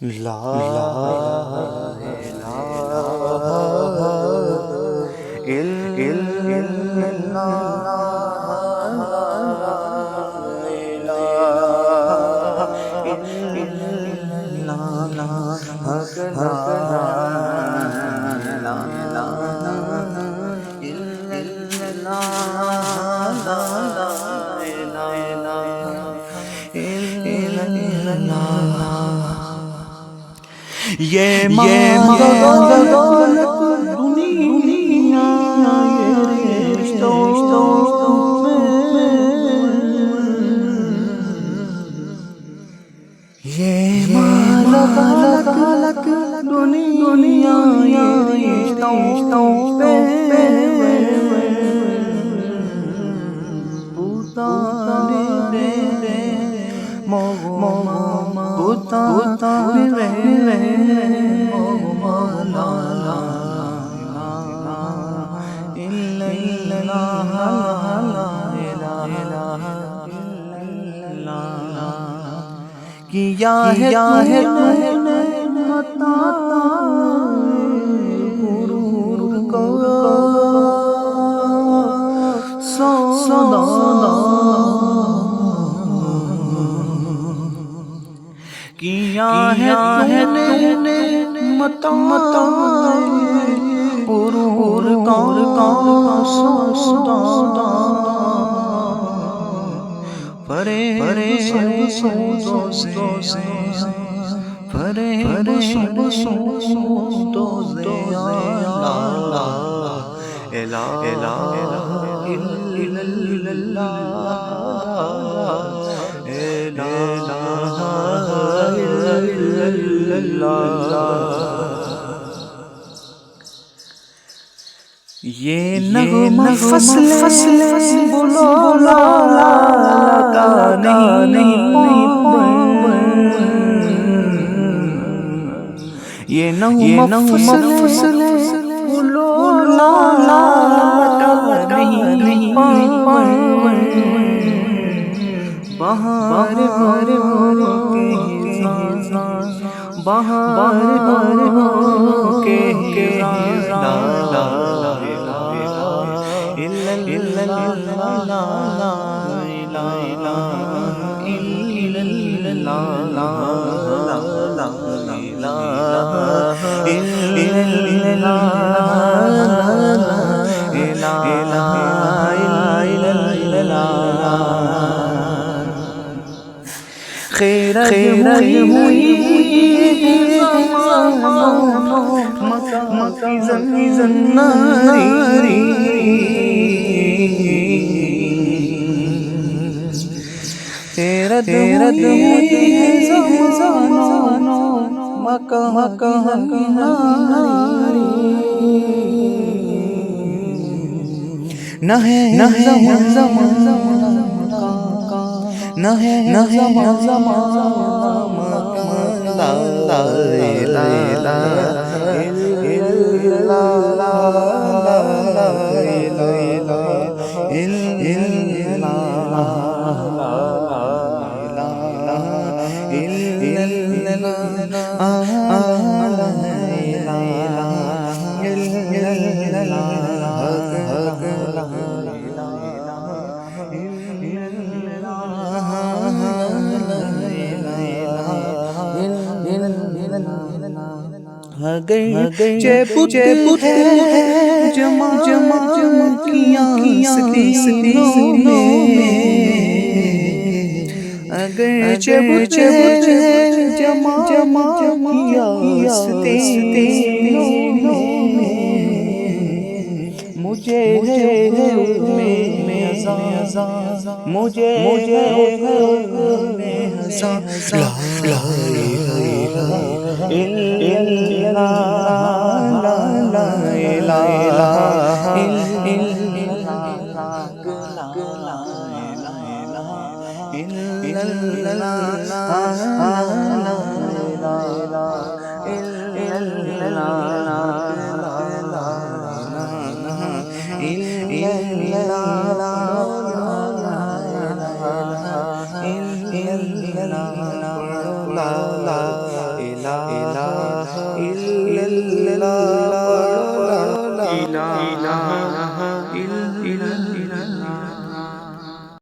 لا الہ الا یہ دولت دنیا یہ رشتوں میں یہ دولت دنیا یہ رشتوں پہ کیا ہے تو نے عطا غرور کو سودا کیا ہے تو نے عطا غرور کا سودا پرے سودوں سے پرے سودوں سے لا الہ الا اللہ یہ نغمہ فصل بولو لا کا نہیں یہ نغمہ فصل بولو لا کا نہیں بہار کے خیر ہوئی مکہ زناری تیرت ہوئی زمانو مکہ زناری نہ اگر چیپوت ہے جمع کیا سینوں میں اگر چیپوت ہے جمع کیا سینوں میں مجھے ہے میں ازاں مجھے میں ازاں لا لا الہ الا اللہ، پڑھو لا الہ